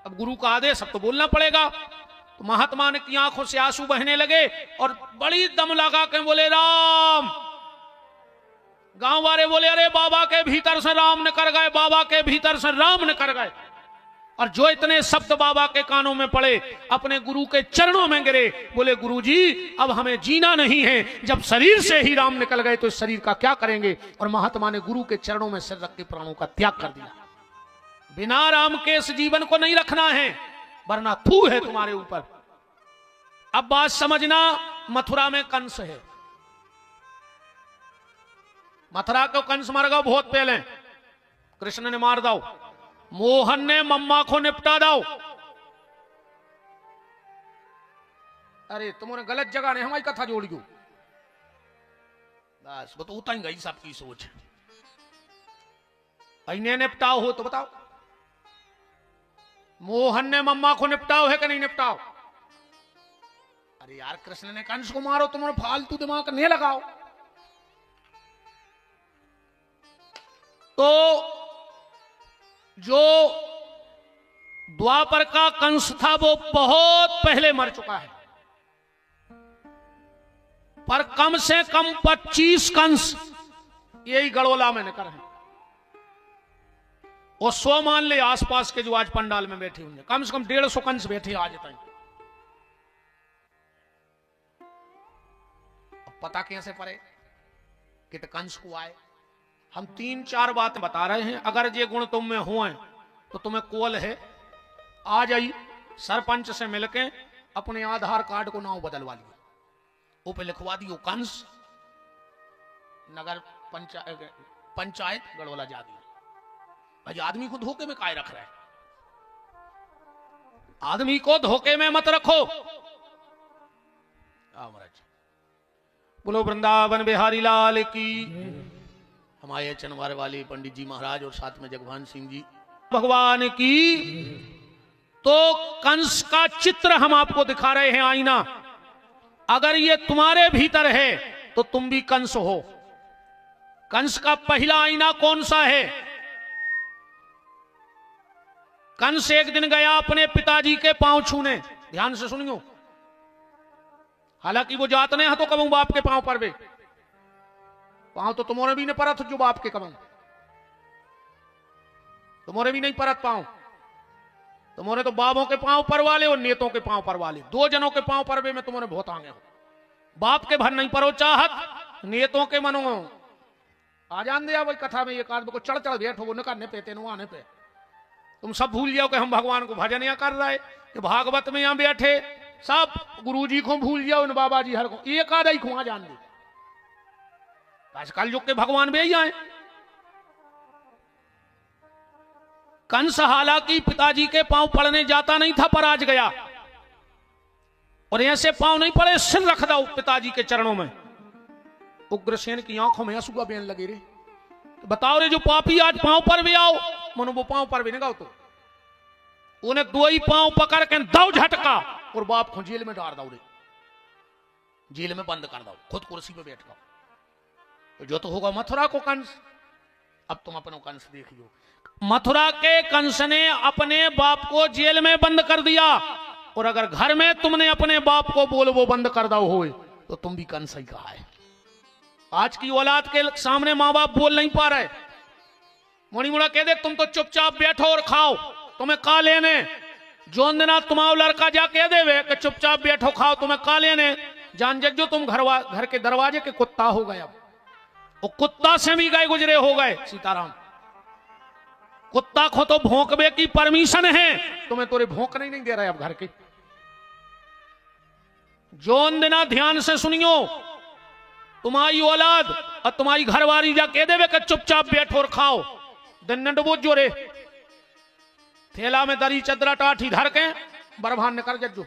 अब गुरु का आदेश, अब तो बोलना पड़ेगा। तो महात्मा ने की आंखों से आंसू बहने लगे और बड़ी दम लगा के बोले राम। गांव वाले बोले अरे बाबा के भीतर से राम ने कर गए, बाबा के भीतर से राम ने कर गए। और जो इतने शब्द बाबा के कानों में पड़े, अपने गुरु के चरणों में गिरे, बोले गुरुजी अब हमें जीना नहीं है, जब शरीर से ही राम निकल गए तो इस शरीर का क्या करेंगे। और महात्मा ने गुरु के चरणों में सिर रख के प्राणों का त्याग कर दिया। बिना राम के इस जीवन को नहीं रखना है, वरना थू है तुम्हारे ऊपर। अब बात समझना, मथुरा में कंस है। मथुरा को कंस मर गया बहुत पहले, कृष्ण ने मार दाओ, मोहन ने मम्मा को निपटा दाओ। अरे तुमने गलत जगह ने हमारी कथा जोड़ दो, बस वो तो उतना ही गई सबकी सोच। इन्हें निपटाओ हो तो बताओ, मोहन ने मम्मा को निपटाओ है कि नहीं निपटाओ? अरे यार कृष्ण ने कंस को मारो, तुमने फालतू दिमाग नहीं लगाओ। तो जो द्वापर का कंस था वो बहुत पहले मर चुका है, पर कम से कम 25 कंस यही गड़ोला में निकल हैं। और 100 मान ले आसपास के जो आज पंडाल में बैठे होंगे, कम से कम 150 कंस बैठे आज तक। अब पता कैसे पड़े कि कंस को आए? हम 3-4 बातें बता रहे हैं। अगर ये गुण तुम में हुए तो तुम्हें कोल है, आ जाइए सरपंच से मिलके अपने आधार कार्ड को नाम बदलवा लिया, वो पे लिखवा दियो कंस, नगर पंचायत गड़ोला जा दिया। भाई आदमी को धोखे में काय रख रहा है? आदमी को धोखे में मत रखो। महाराज बोलो वृंदावन बिहारी लाल की। हमारे चनवार वाले पंडित जी महाराज और साथ में जगवान सिंह जी भगवान की। तो कंस का चित्र हम आपको दिखा रहे हैं, आईना। अगर ये तुम्हारे भीतर है तो तुम भी कंस हो। कंस का पहला आईना कौन सा है? कंस एक दिन गया अपने पिताजी के पांव छूने, ध्यान से सुनियो, हालांकि वो जात नहीं है तो कबू बाप के पांव पर वे पांव तो तुम्हारे भी नहीं परत जो बाप के कबू, तुम्हारे भी नहीं परत पांव, तुम्हारे तो बाबों के पांव पर वाले और नेतों के पांव पर वाले, 2 जनों के पांव पर वे में तुम्हारे बहुत आगे हो। बाप के भर नहीं परो चाहत, नेतों के मनो आ जान दिया वही कथा में। एक आदमी को चढ़ चढ़ बैठो, वो न करने पे तेन आने पे तुम सब भूल जाओ कि हम भगवान को भजन या कर रहे, कि भागवत में यहां बैठे सब गुरुजी को भूल जाओ, इन बाबा जी हर को एक आधा ही खुआ जान दे। आजकल युग के भगवान भी आए। कंस हालांकि पिताजी के पांव पड़ने जाता नहीं था, पर आज गया और ऐसे पांव नहीं पड़े, सिर रख दो पिताजी के चरणों में। उग्रसेन की आंखों में आंसू बहने लगे रे। तो बताओ रे, जो पापी आज पांव पर भी आओ, मनो वो पांव पर भी नहीं गाओ, तो उन्हें 2 ही पांव पकड़ के दो झटका और बाप को जेल में डाल दो रे, जेल में बंद कर दो, खुद कुर्सी पे बैठ जाओ। तो जो तो होगा मथुरा को कंस। अब तुम अपनों कंस देखियो। मथुरा के कंस ने अपने बाप को जेल में बंद कर दिया, और अगर घर में तुमने अपने बाप को बोल वो बंद कर दो हो तो तुम भी कंस ही कहा है। आज की औलाद के सामने माँ बाप बोल नहीं पा रहे, मोनी मुड़ा कह दे तुम तो चुपचाप बैठो और खाओ, तुम्हें का लेने। जोन दिना तुम्हारा लड़का जा कह देवे कि चुपचाप बैठो खाओ, तुम्हें का लेने, जान जग जो तुम घर के दरवाजे के कुत्ता हो गए। अब वो कुत्ता से भी गए गुजरे हो गए सीताराम। कुत्ता को तो भौंकबे की परमिशन है, तुम्हें तोरे भौंकने नहीं दे रहे अब घर के। जोन दिना ध्यान से सुनियो, तुम्हारी औलाद और तुम्हारी घरवाली जा कह देवे कि चुपचाप बैठो और खाओ, दिन डबो जोरे थैला में दरी चदरा टाठी धर के बरभान ने कर जज्जो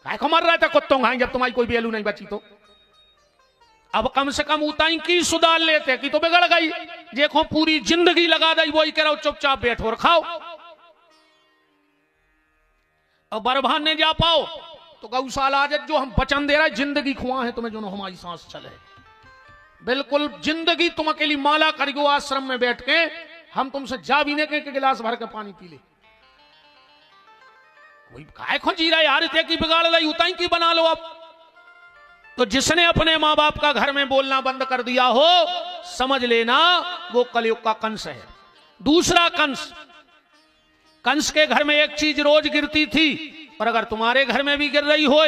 काय को मर रहे थे कुत्तों खाएं जब तुम्हारी कोई वैल्यू नहीं बची तो। अब कम से कम उताई की सुधार लेते कि तो बिगड़ गई, देखो पूरी जिंदगी लगा दी वही कह रहा चुपचाप बैठो और खाओ। अब बरभान ने जा पाओ तो गौशाला आज जो हम वचन दे रहे जिंदगी खुआ है तुम्हें, जो हमारी सांस चले बिल्कुल जिंदगी तुम अकेली माला करियो आश्रम में बैठ के, हम तुमसे जा भी नहीं के गिलास भर के पानी पी ले। वही काय खो जी रहा यार, इतने की बिगाड़ रही उताई की बना लो। अब तो जिसने अपने माँ बाप का घर में बोलना बंद कर दिया हो, समझ लेना वो कलयुग का कंस है। दूसरा कंस, कंस के घर में एक चीज रोज गिरती थी, और अगर तुम्हारे घर में भी गिर रही हो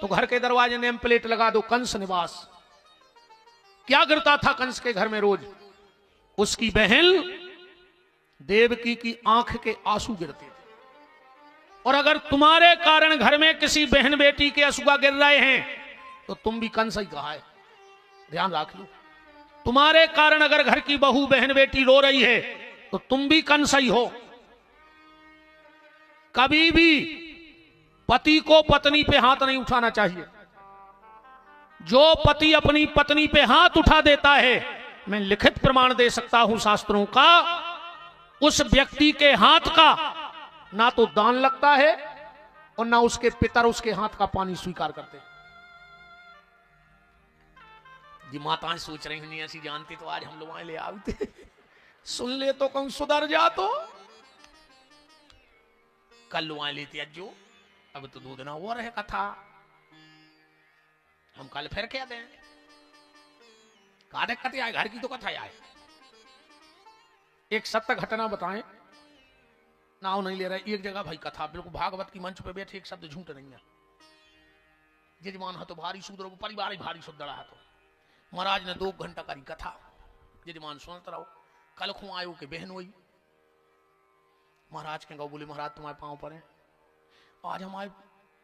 तो घर के दरवाजे नेम प्लेट लगा दो कंस निवास। क्या गिरता था कंस के घर में रोज? उसकी बहन देवकी की आंख के आंसू गिरते थे। और अगर तुम्हारे कारण घर में किसी बहन बेटी के आंसू गिर रहे हैं तो तुम भी कंस ही कहा है, ध्यान रख लो। तुम्हारे कारण अगर घर की बहू बहन बेटी रो रही है तो तुम भी कंस ही हो। कभी भी पति को पत्नी पे हाथ नहीं उठाना चाहिए। जो पति अपनी पत्नी पे हाथ उठा देता है, मैं लिखित प्रमाण दे सकता हूं शास्त्रों का, उस व्यक्ति के हाथ का ना तो दान लगता है और ना उसके पितर उसके हाथ का पानी स्वीकार करते। जी माताएं सोच रही नहीं ऐसी जानती तो आज हम लोग ले आते, सुन ले तो कहूं सुधर जा। तो कल वहां लेती अज्जो, अब तो 2 दिन और है कथा, हम कल फिर क्या दें का दिक्कत आए, घर की तो कथा आए। एक सत्य घटना बताएं, नाव नहीं ले रहे, एक जगह भाई कथा बिल्कुल भागवत की मंच पे बैठे, एक शब्द झूठ नहीं है। यजमान हा तो भारी सुधरो, परिवार ही भारी सुधरा है। तो महाराज ने 2 घंटा करी कथा, यजमान सुनते रहो। कल खो आयो के बहन हुई, महाराज के गौ बोले महाराज तुम्हारे पांव पर है, आज हमारे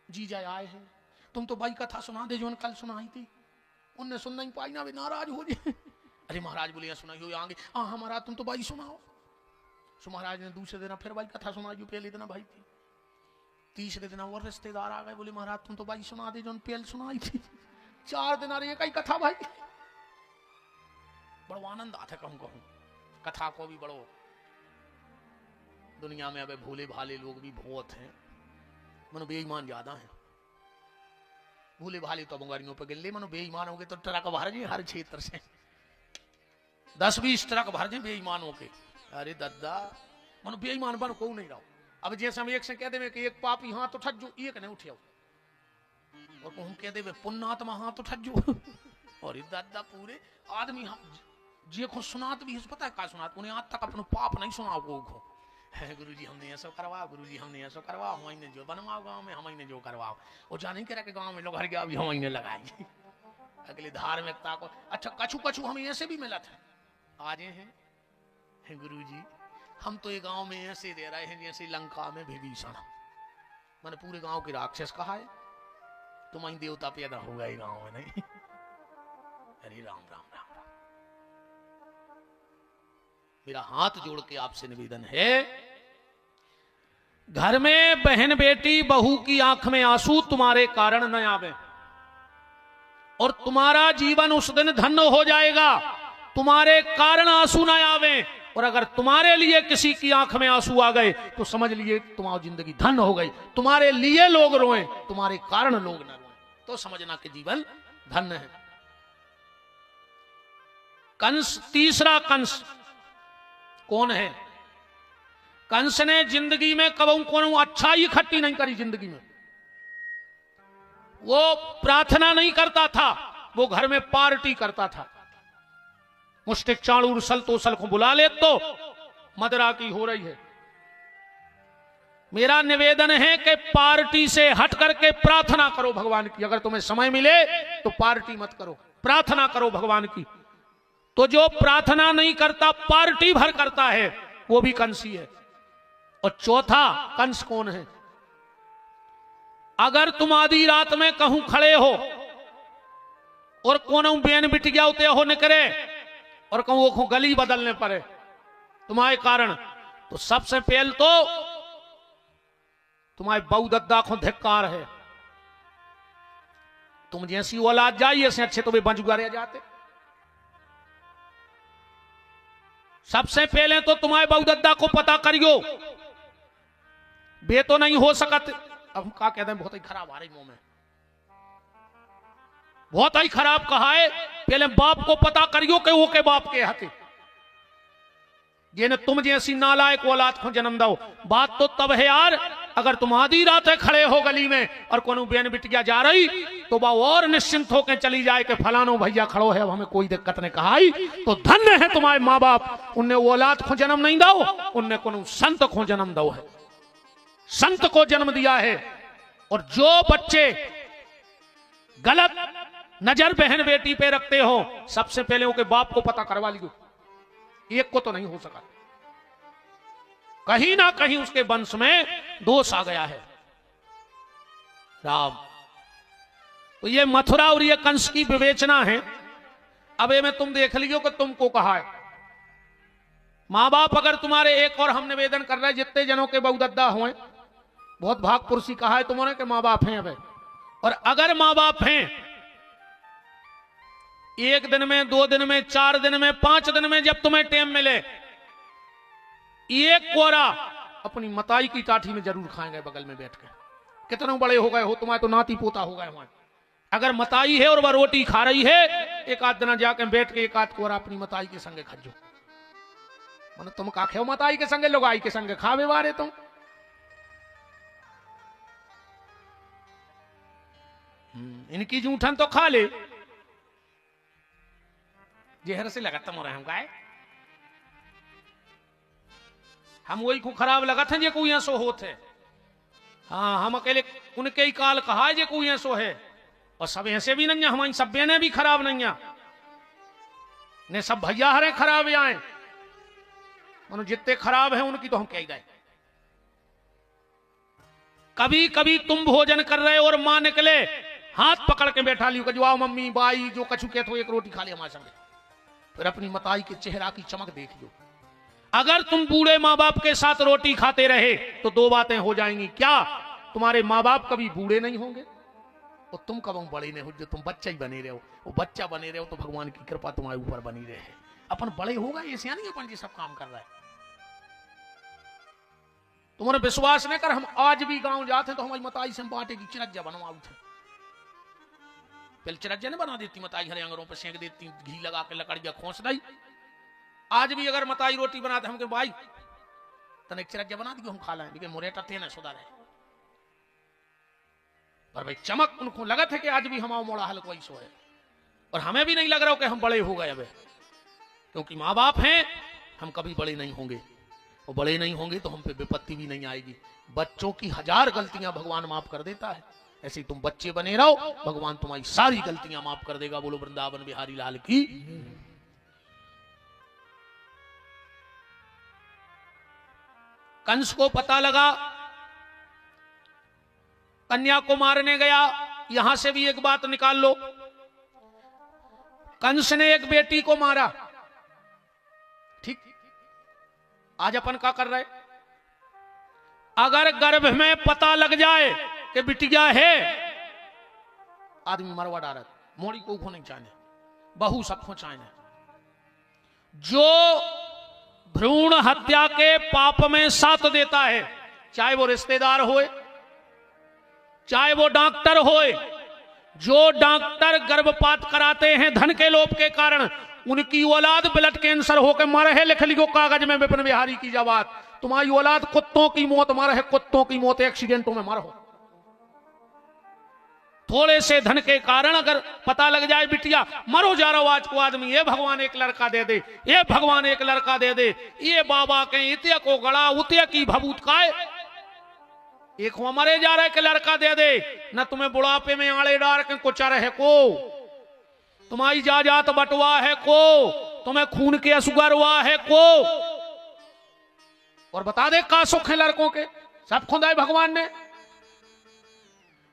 जीजा आए हैं, तुम तो भाई कथा सुना दे जो कल सुनाई थी। उनने सुन नहीं पाई ना, वे नाराज हो जाए। अरे महाराज बोले सुनाई हो आगे, हाँ महाराज तुम तो भाई सुनाओ। सो महाराज ने दूसरे दिन फिर भाई कथा सुनाई जो पहले दिन भाई थी। तीसरे दिन और रिश्तेदार आ गए, बोले महाराज तुम तो भाई सुना दे जो पहले सुनाई थी। 4 दिन अरे एक ही कथा भाई, बड़ो आनंद आता कहूं कहूं कथा को भी। बड़ो दुनिया में अब भोले भाले लोग भी बहुत हैं, मनो बेईमान ज्यादा है। भोले भाले तो बंगारियों पे गिल्ले, मनो बेईमान हो गए तो ट्रक भर जाए हर क्षेत्र से, 10-20 ट्रक भर जाए बेईमानों के। अरे दादा मनो बेईमान बन को नहीं रहो। अब जैसे हम एक से कह दे कि एक पापी हाथ उठा जो, एक नहीं उठे, और हम कह दे पुण्यात्मा हाथ उठा जो। और दादा पूरे आदमी जे को सुनात भी पता है का सुनात, उन्हें आज तक अपना पाप नहीं सुनाओ को। है गुरुजी हमने ऐसा करवाओ, गुरुजी हमने ऐसा करवाओ, हमने जो बनवाओ गांव में, हमने जो करवाओ। वो जाने कह रहा कि गांव में लोग हर गया अभी हमने लगाई अगले धार्मिकता को। अच्छा कछु कछु हमें ऐसे भी मिला था, आज हैं है गुरुजी हम तो ये गांव में ऐसे दे रहे हैं जैसे लंका में विभीषण, मैंने पूरे गांव के राक्षस कहा है, तुम्हारी देवता पैदा हो गए गांव में नहीं। अरे राम राम राम राम, मेरा हाथ जोड़ के आपसे निवेदन है, घर में बहन बेटी बहू की आंख में आंसू तुम्हारे कारण न आवे, और तुम्हारा जीवन उस दिन धन्य हो जाएगा। तुम्हारे कारण आंसू न आवे, और अगर तुम्हारे लिए किसी की आंख में आंसू आ गए तो समझ लिए तुम्हारी जिंदगी धन्य हो गई। तुम्हारे लिए लोग रोएं, तुम्हारे कारण लोग न रोएं, तो समझना कि जीवन धन्य है। कंस, तीसरा कंस कौन है? कंस ने जिंदगी में कबू को अच्छा ही इकट्ठी नहीं करी। जिंदगी में वो प्रार्थना नहीं करता था, वो घर में पार्टी करता था। मुष्टिक चाणूर सल तो सल को बुला ले तो मदरा की हो रही है। मेरा निवेदन है कि पार्टी से हट करके प्रार्थना करो भगवान की। अगर तुम्हें समय मिले तो पार्टी मत करो, प्रार्थना करो भगवान की। तो जो प्रार्थना नहीं करता पार्टी भर करता है वो भी कंसी है। और चौथा कंस कौन है? अगर तुम आधी रात में कहूं खड़े हो और कोनो बेन बिट गया उते हो निकरे और कहूं वो गली बदलने पड़े तुम्हारे कारण, तो सबसे पहले तो तुम्हारे बहु दद्दा को धिक्कार है। तुम जैसी औलाद जाइए ऐसे अच्छे तो वे बंजुगारे जाते। सबसे पहले तो तुम्हारे बहु दद्दा को पता करियो, बे तो नहीं हो सकत। अब हम क्या कहते हैं, बहुत ही खराब आ रही मुंह में, बहुत ही खराब कहा है। पहले बाप को पता करियो कि वो के बाप के हथे, जिन्हें तुम जैसी नालायक औलाद को जन्म दो। बात तो तब है यार, अगर तुम आधी रात खड़े हो गली में और कोनो बेन बिटिया जा रही तो वह और निश्चिंत होकर चली जाए कि फलानो भैया खड़ो है, अब हमें कोई दिक्कत नहीं। कहा तो धन्य है तुम्हारे माँ बाप, उनने औलाद को जन्म नहीं दो, उनने कोनो संत को जन्म दो है, संत को जन्म दिया है। और जो बच्चे गलत नजर बहन बेटी पे रखते हो, सबसे पहले उनके बाप को पता करवा लियो। एक को तो नहीं हो सका, कहीं ना कहीं उसके वंश में दोष आ गया है। राम तो ये मथुरा और ये कंस की विवेचना है। अब ये में तुम देख लियो कि तुमको कहा है। मां बाप अगर तुम्हारे, एक और हम निवेदन कर रहे हैं, जितने जनों के बहुदद्दा हुए, बहुत भागपुरुषी कहा है तुम्हारे के मां बाप हैं अब। और अगर मां बाप हैं, एक दिन में, 2 दिन में, 4 दिन में, 5 दिन में, जब तुम्हें टाइम मिले, एक कोरा अपनी मताई की टाठी में जरूर खाएंगे बगल में बैठ के। कितने बड़े हो गए हो, तुम्हारे तो नाती पोता हो गए हुए। अगर मताई है और वह रोटी खा रही है, एक आध दिन जाके बैठ के एक आध कोरा अपनी मताई के संगे खजो। मतलब तुम का खेओ मताई के संगे, लोगाई के संगे खावे वारे तुम। इनकी जूठन तो खा ले, जहर से लगाता मोरा हम गाय, हम वही को खराब लगा था जे कोई ऐसो होते। हाँ, हम अकेले उनके ही काल कहा है जे कोई ऐसो है। और सब ऐसे भी नहीं है, हमारी सब बहने भी खराब नहीं है, ने सब भैया हरे खराब आए, उन्होंने जितने खराब हैं उनकी तो हम कह गए। कभी कभी तुम भोजन कर रहे हो और मां निकले, हाथ पकड़ के बैठा लियो, जो आओ मम्मी बाई जो कछु के तो एक रोटी खा ले हमारे संगे। फिर अपनी मताई के चेहरा की चमक देख लो। अगर तुम बूढ़े माँ बाप के साथ रोटी खाते रहे तो 2 बातें हो जाएंगी। क्या तुम्हारे माँ बाप कभी बूढ़े नहीं होंगे और तुम कब बड़े नहीं हो, जो तुम बच्चा ही बने रहे हो। वो बच्चा बने रहे हो तो भगवान की कृपा तुम्हारे ऊपर बनी रहे। अपन बड़े होगा ऐसे नहीं अपन जी सब काम कर रहा है। तुम्हारे विश्वास नहीं कर, हम आज भी गांव जाते तो हमारी मताई से बाटे की चिरज्जा बनवा थे। पहले चिरज्जा नहीं बना देती मताई, हरे अंगरों पर सेंक देती, घी लगा के लकड़िया खोस दी। आज भी अगर मताई रोटी बनाते हमके भाई तने चिरज्जा बना दी, हम खा लें, लेकिन मुरे टते न सुधार है। पर भाई चमक उनको लगा था कि आज भी हमारा मोड़ा हल कोई सो है। और हमें भी नहीं लग रहा हो कि हम बड़े हो गए अब, क्योंकि माँ बाप हैं, हम कभी बड़े नहीं होंगे। और बड़े नहीं होंगे तो हम पे विपत्ति भी नहीं आएगी। बच्चों की 1000 गलतियां भगवान माफ कर देता है, ऐसे तुम बच्चे बने रहो, भगवान तुम्हारी सारी गलतियां माफ कर देगा। बोलो वृंदावन बिहारी लाल की। कंस को पता लगा कन्या को मारने गया। यहां से भी एक बात निकाल लो, कंस ने एक बेटी को मारा, ठीक। आज अपन क्या कर रहे, अगर गर्भ में पता लग जाए कि बिटिया है, आदमी मरवा डालत, मोड़ी को नहीं चाहने, बहू सबको चाहने। जो भ्रूण हत्या के पाप में साथ देता है, चाहे वो रिश्तेदार होए, चाहे वो डॉक्टर होए, जो डॉक्टर गर्भपात कराते हैं धन के लोभ के कारण, उनकी औलाद ब्लड कैंसर होकर मर है। लिख लिखो कागज में विपिन बिहारी की जवाब, तुम्हारी औलाद कुत्तों की मौत मर है, कुत्तों की मौत एक्सीडेंटों में मर हो। थोड़े से धन के कारण अगर पता लग जाए बिटिया मरो जा रहा आज को आदमी, ये भगवान एक लड़का दे दे, ये भगवान एक लड़का दे दे, ये बाबा के इत्या को गड़ा उत्या की भभूत काय, एक मरे जा रहा है कि लड़का दे दे, न तुम्हें बुढ़ापे में आड़े डार के कुचर है को, तुम्हारी जायदाद बटवा है को, तुम्हें खून के असुगर हुआ है को, और बता दे का सुख है लड़कों के, सब खुदा है भगवान ने।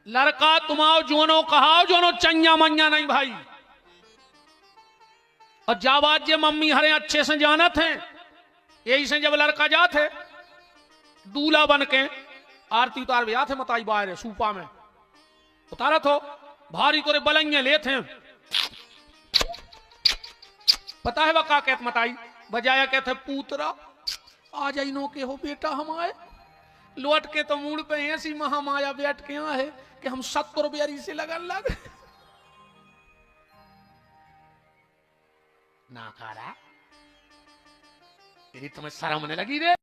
लड़का तुम्हाओ जोनो कहाओ जोनो चंया मंया नहीं भाई, और जाबाज जे मम्मी हरे अच्छे से जानत हैं, यही से जब लड़का जाते दूल्हा बन के आरती उतार भी जाते मताई बाहर सूपा में उतारा तो भारी को बलंगे लेते हैं, पता है वह का कहते मताई बजाया कहते पूतरा आ जाइनो के हो बेटा हमारे, लौट के तो मूड पे ऐसी महामाया बैठ के यहाँ है कि हम 70 बेरी से लगन लग ना करा, यदि तुम्हें शर्म नहीं लगी रे।